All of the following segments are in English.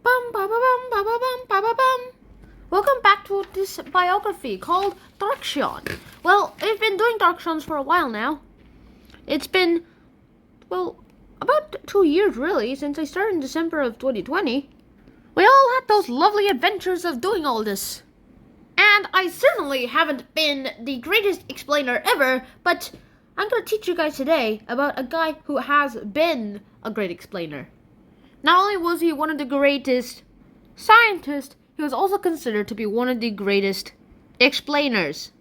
Bum ba ba bum ba ba bum ba ba bum. Welcome back to this biography called Darkshawn. Well, I've been doing Darkshawns for a while now. It's been, about 2 years really, since I started in December of 2020. We all had those lovely adventures of doing all this. And I certainly haven't been the greatest explainer ever, but I'm going to teach you guys today about a guy who has been a great explainer. Not only was he one of the greatest scientists, he was also considered to be one of the greatest explainers.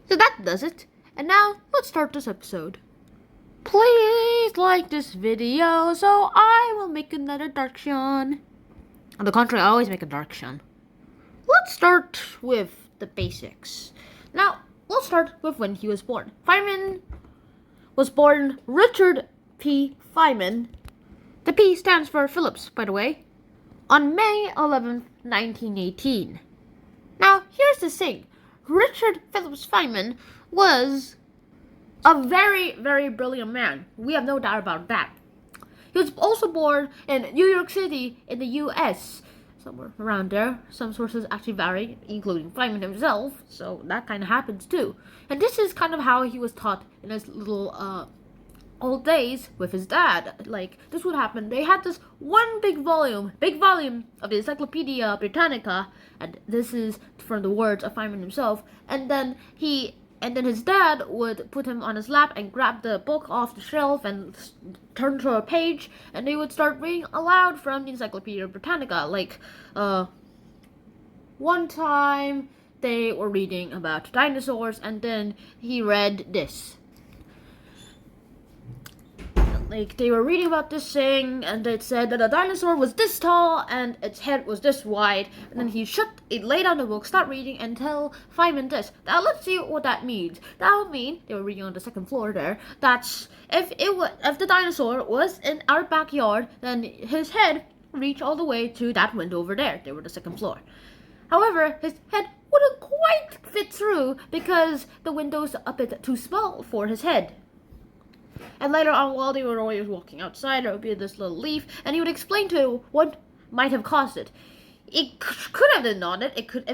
So that does it. And now, let's start this episode. Please like this video so I will make another Darkshawn. On the contrary, I always make a Darkshawn. Let's start with the basics. Now, let's start with when he was born. Feynman was born Richard P. Feynman. The P stands for Phillips, by the way, on May 11th, 1918. Now, here's the thing. Richard Phillips Feynman was a very, very brilliant man. We have no doubt about that. He was also born in New York City in the U.S., somewhere around there. Some sources actually vary, including Feynman himself, so that kind of happens too. And this is kind of how he was taught in his little old days with his dad. Like, this would happen. They had this one big volume of the Encyclopedia Britannica, and this is from the words of Feynman himself. And then his dad would put him on his lap and grab the book off the shelf and turn to a page, and they would start reading aloud from the Encyclopedia Britannica. Like, one time they were reading about dinosaurs, and then he read this. Like, they were reading about this thing, and it said that a dinosaur was this tall, and its head was this wide, and then he laid down the book, started reading, and tell Feynman this. Now, let's see what that means. That would mean, they were reading on the second floor there, that if the dinosaur was in our backyard, then his head reached all the way to that window over there. They were the second floor. However, his head wouldn't quite fit through, because the window's a bit too small for his head. And later on, while they were always walking outside, there would be this little leaf, and he would explain to him what might have caused it. It could have been not it. It could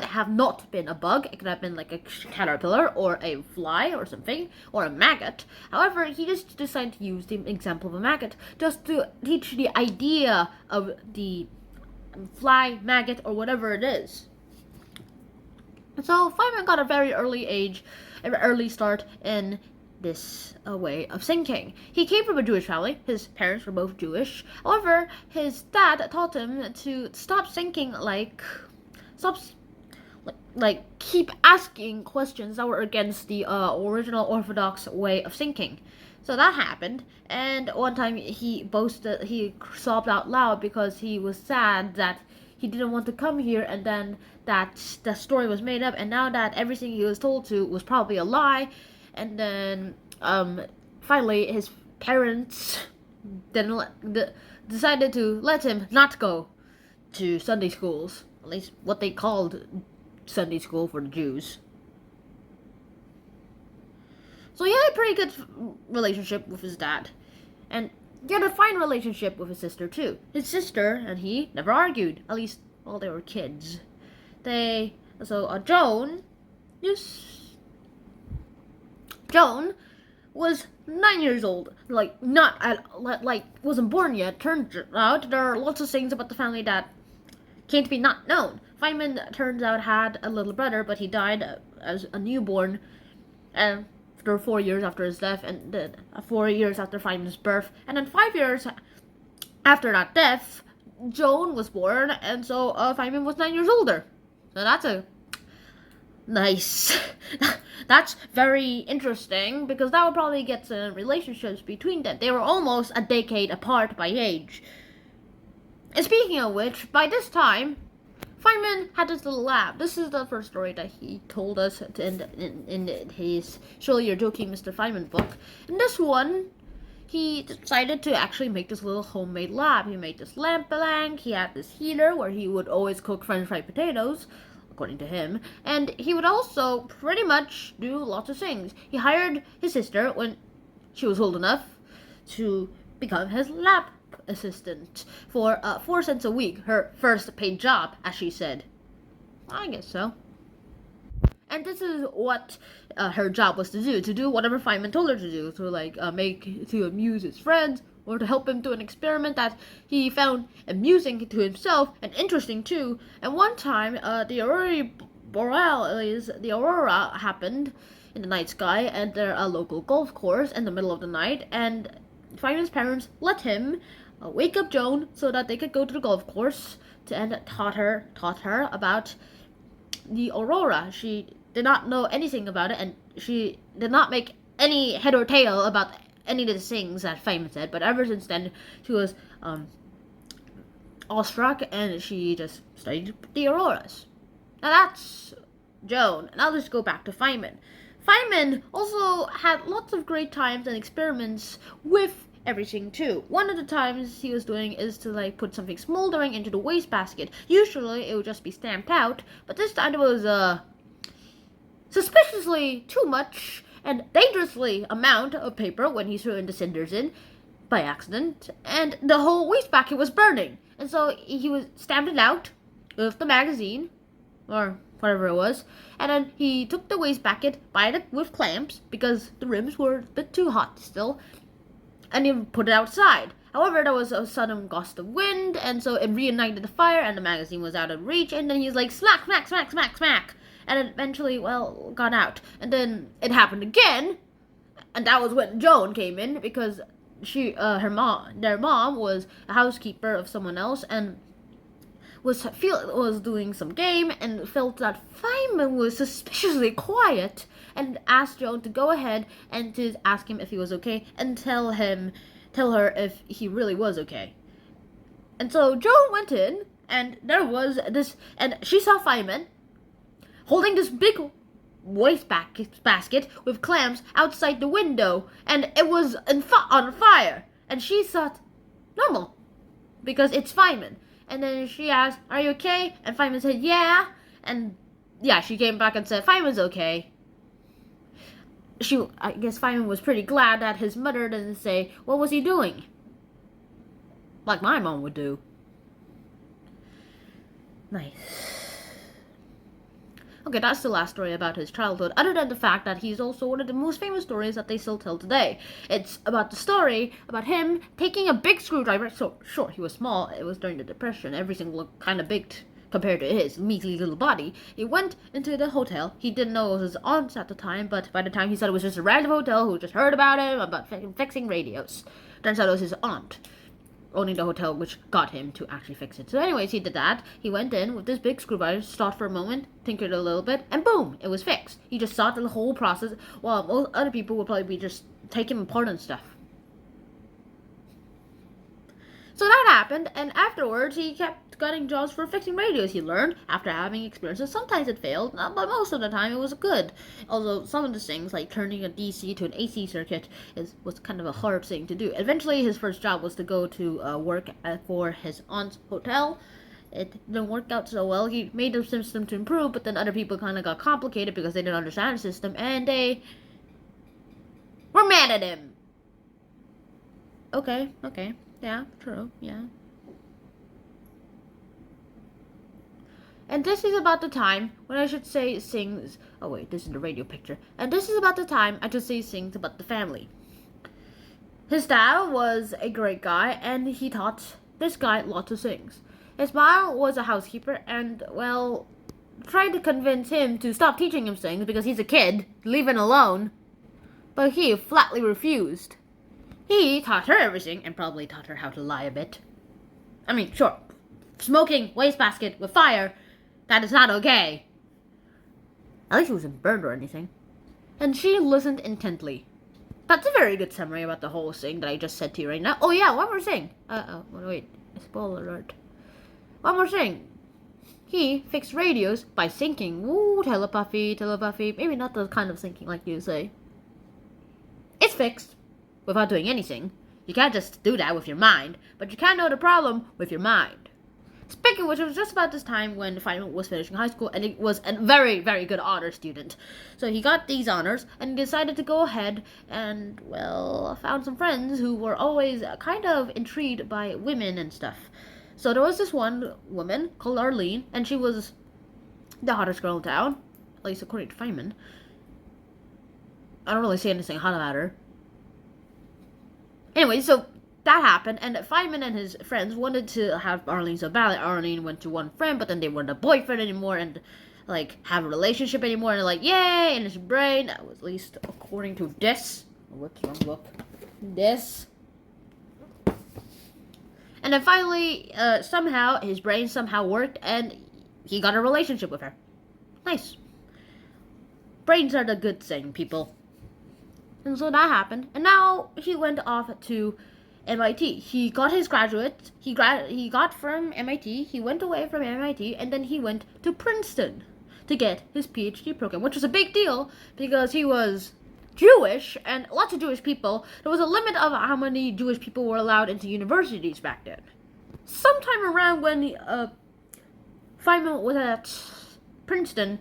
have not been a bug. It could have been like a caterpillar or a fly or something, or a maggot. However, he just decided to use the example of a maggot just to teach the idea of the fly, maggot, or whatever it is. So Feynman got a very early start in this way of thinking. He came from a Jewish family. His parents were both Jewish. However, his dad taught him to stop thinking keep asking questions that were against the original Orthodox way of thinking. So that happened, and one time he sobbed out loud because he was sad that he didn't want to come here, and then that the story was made up, and now that everything he was told to was probably a lie. And then, finally, his parents decided to let him not go to Sunday schools. At least what they called Sunday school for the Jews. So he had a pretty good relationship with his dad. And he had a fine relationship with his sister, too. His sister and he never argued, at least while they were kids. Joan was 9 years old, wasn't born yet. Turned out there are lots of things about the family that came to be not known. Feynman, turns out, had a little brother, but he died as a newborn after 4 years after his death, and then 4 years after Feynman's birth, and then 5 years after that death, Joan was born, and so Feynman was 9 years older. So that's a nice. That's very interesting, because that would probably get some relationships between them. They were almost a decade apart by age. And speaking of which, by this time, Feynman had this little lab. This is the first story that he told us in his Surely You're Joking, Mr. Feynman book. In this one, he decided to actually make this little homemade lab. He made this lamp blank. He had this heater where he would always cook French fried potatoes, according to him, and he would also pretty much do lots of things. He hired his sister when she was old enough to become his lab assistant for 4 cents a week, her first paid job, as she said. I guess so. And this is what her job was to do whatever FEYNMAN told her to do, to amuse his friends, or to help him do an experiment that he found amusing to himself and interesting too. And one time, the aurora happened in the night sky at their local golf course in the middle of the night, and FEYNMAN's parents let him wake up Joan so that they could go to the golf course and taught her about the aurora. She did not know anything about it, and she did not make any head or tail about any of the things that FEYNMAN said, but ever since then, she was awestruck, and she just studied the auroras. Now that's Joan. Now let's go back to FEYNMAN. FEYNMAN also had lots of great times and experiments with everything too. One of the times he was doing is to put something smoldering into the wastebasket. Usually it would just be stamped out, but this time it was suspiciously too much and dangerously amount of paper when he threw in the cinders in by accident, and the whole wastebasket was burning. And so he was stamped it out with the magazine, or whatever it was, and then he took the wastebasket with clamps because the rims were a bit too hot still, and he put it outside. However, there was a sudden gust of wind, and so it reignited the fire, and the magazine was out of reach, and then he was like, smack, smack, smack, smack, smack, and it eventually, got out. And then it happened again, and that was when Joan came in, because their mom was a housekeeper of someone else, and was doing some game, and felt that FEYNMAN was suspiciously quiet, and asked Joan to go ahead and to ask him if he was okay, and tell her if he really was okay. And so Joan went in, and there was this, and she saw FEYNMAN holding this big wastebasket with clamps outside the window, and it was on fire. And she thought, normal, because it's FEYNMAN. And then she asked, are you okay? And FEYNMAN said, yeah. And yeah, she came back and said, FEYNMAN's okay. I guess FEYNMAN was pretty glad that his mother didn't say, what was he doing? Like my mom would do. Nice. Okay, that's the last story about his childhood, other than the fact that he's also one of the most famous stories that they still tell today. It's about the story about him taking a big screwdriver. So, sure, he was small. It was during the Depression. Everything looked kind of big compared to his measly little body. He went into the hotel. He didn't know it was his aunt's at the time, but by the time he said it was just a random hotel who just heard about him, about fixing radios. Turns out it was his aunt owning the hotel, which got him to actually fix it. So anyways, he did that. He went in with this big screwdriver, stopped for a moment, tinkered a little bit, and boom, it was fixed. He just saw the whole process, while most other people would probably be just taking apart and stuff. So that happened, and afterwards, he kept getting jobs for fixing radios. He learned after having experiences. Sometimes it failed, but most of the time it was good. Although some of the things, like turning a DC to an AC circuit, was kind of a hard thing to do. Eventually, his first job was to go to work for his aunt's hotel. It didn't work out so well. He made the system to improve, but then other people kind of got complicated because they didn't understand the system, and they were mad at him. Okay. Yeah, true, yeah. And this is about the time when I should say things. Oh wait, this is the radio picture. And this is about the time I should say things about the family. His dad was a great guy, and he taught this guy lots of things. His mom was a housekeeper, and tried to convince him to stop teaching him things because he's a kid, leave him alone. But he flatly refused. He taught her everything, and probably taught her how to lie a bit. I mean, sure, smoking wastebasket with fire, that is not okay. At least he wasn't burned or anything. And she listened intently. That's a very good summary about the whole thing that I just said to you right now. Oh yeah, one more thing. Wait, spoiler alert. One more thing. He fixed radios by thinking. Ooh, telepathy. Maybe not the kind of thinking like you say. It's fixed. Without doing anything. You can't just do that with your mind, but you can know the problem with your mind. Speaking of which, it was just about this time when Feynman was finishing high school, and he was a very, very good honor student. So he got these honors, and decided to go ahead and, well, found some friends who were always kind of intrigued by women and stuff. So there was this one woman called Arlene, and she was the hottest girl in town, at least according to Feynman. I don't really say anything hot about her. Anyway, so that happened, and Feynman and his friends wanted to have Arlene so badly. Arlene went to one friend, but then they weren't a boyfriend anymore and, like, have a relationship anymore. And they're like, yay! In his brain, that was at least according to this. Whoops, wrong book. This. And then finally, somehow, his brain somehow worked, and he got a relationship with her. Nice. Brains are the good thing, people. And so that happened, and now he went off to MIT. He got his graduate. He got from MIT. He went away from MIT, and then he went to Princeton to get his PhD program, which was a big deal because he was Jewish, and lots of Jewish people. There was a limit of how many Jewish people were allowed into universities back then. Sometime around when Feynman was at Princeton,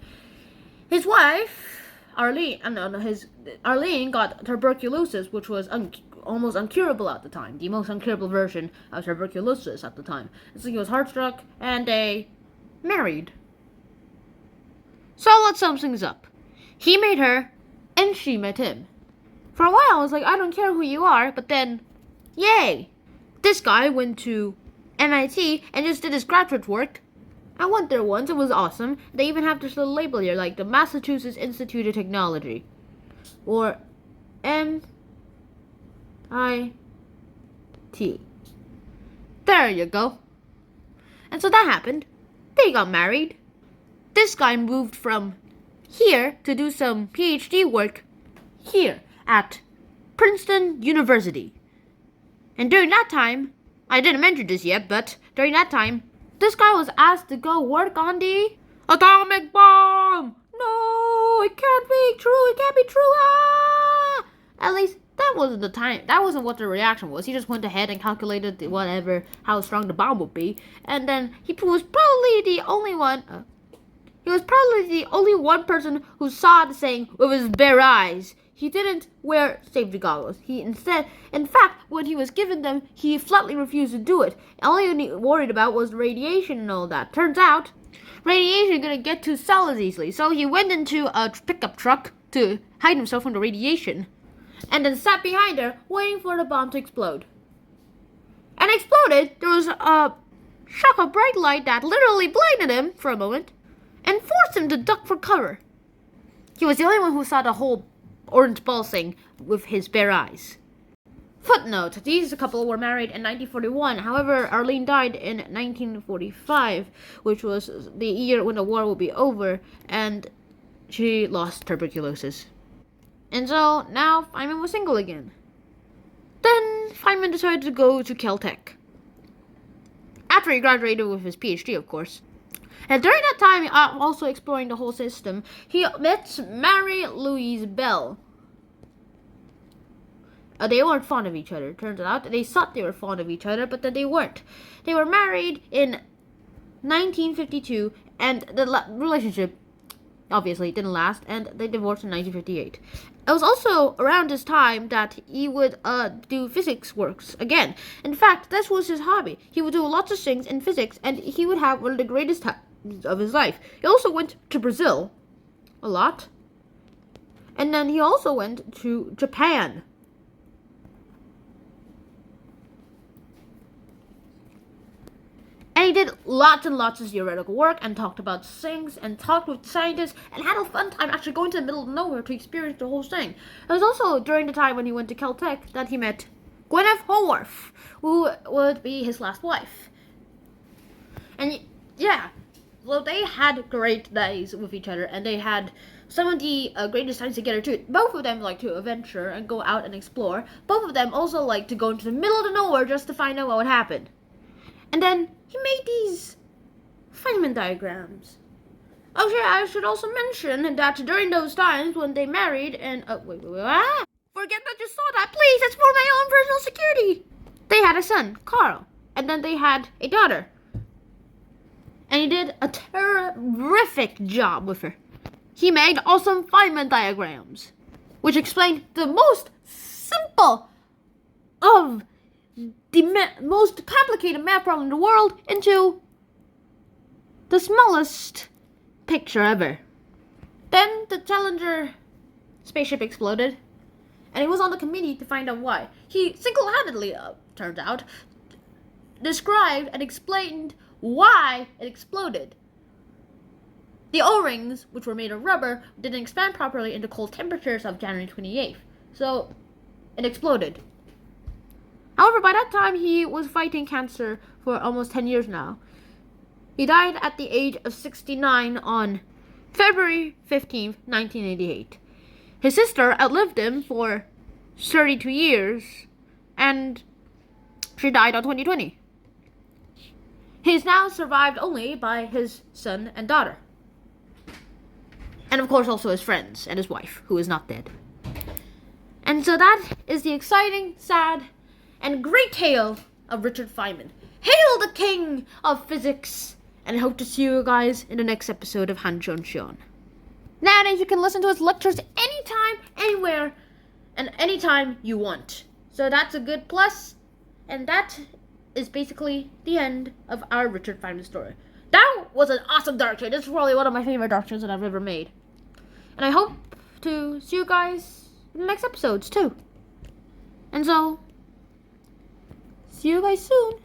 his wife, Arlene got tuberculosis, which was almost uncurable at the time. The most uncurable version of tuberculosis at the time. And so he was heartstruck, and they married. So let's sum things up. He made her, and she met him. For a while, I was like, I don't care who you are, but then, yay! This guy went to MIT and just did his graduate work. I went there once, it was awesome. They even have this little label here, like the Massachusetts Institute of Technology. Or MIT. There you go. And so that happened. They got married. This guy moved from here to do some PhD work here at Princeton University. And during that time, I didn't mention this yet, but during that time, this guy was asked to go work on the atomic bomb. No, it can't be true. It can't be true. Ah! At least that wasn't the time. That wasn't what the reaction was. He just went ahead and calculated how strong the bomb would be, and then he was probably the only one. He was probably the only one person who saw the thing with his bare eyes. He didn't wear safety goggles. In fact, when he was given them, he flatly refused to do it. All he worried about was radiation and all that. Turns out, radiation gonna get to cells easily. So he went into a pickup truck to hide himself from the radiation, and then sat behind her, waiting for the bomb to explode. And exploded. There was a shock of bright light that literally blinded him for a moment, and forced him to duck for cover. He was the only one who saw the whole orange ball thing with his bare eyes. Footnote: these couple were married in 1941. However, Arlene died in 1945, which was the year when the war will be over, and she lost tuberculosis. And so now Feynman was single again. Then Feynman decided to go to Caltech. After he graduated with his PhD, of course. And during that time, also exploring the whole system, he met Mary Louise Bell. They weren't fond of each other, turns out. They thought they were fond of each other, but then they weren't. They were married in 1952, and the relationship obviously didn't last, and they divorced in 1958. It was also around this time that he would do physics works again. In fact, this was his hobby. He would do lots of things in physics, and he would have one of the greatest times of his life. He also went to Brazil a lot, and then he also went to Japan. And he did lots and lots of theoretical work and talked about things and talked with scientists and had a fun time actually going to the middle of nowhere to experience the whole thing. It was also during the time when he went to Caltech that he met Gwyneth Haworth, who would be his last wife. And yeah, well, they had great days with each other, and they had some of the greatest times together too. Both of them like to adventure and go out and explore. Both of them also like to go into the middle of the nowhere just to find out what would happen. And then he made these Feynman diagrams. Oh, sure, I should also mention that during those times when they married and... Forget that you saw that, please! That's for my own personal security! They had a son, Carl. And then they had a daughter, And he did a terrific job with her. He made awesome FEYNMAN diagrams, which explained the most simple of the most complicated math problem in the world into the smallest picture ever. Then the Challenger spaceship exploded, and he was on the committee to find out why. He single-handedly, turns out, described and explained why it exploded. The O-rings, which were made of rubber, didn't expand properly in the cold temperatures of January 28th, so it exploded. However, by that time, he was fighting cancer for almost 10 years now. He died at the age of 69 on February 15th, 1988. His sister outlived him for 32 years, and she died on 2020. He is now survived only by his son and daughter. And of course also his friends and his wife, who is not dead. And so that is the exciting, sad, and great tale of Richard Feynman. Hail the king of physics! And I hope to see you guys in the next episode of Hanchon Shion. Nowadays you can listen to his lectures anytime, anywhere, and anytime you want. So that's a good plus. And that is basically the end of our Richard Feynman story. That was an awesome dark show. This is probably one of my favorite dark shows that I've ever made. And I hope to see you guys in the next episodes too. And so, see you guys soon.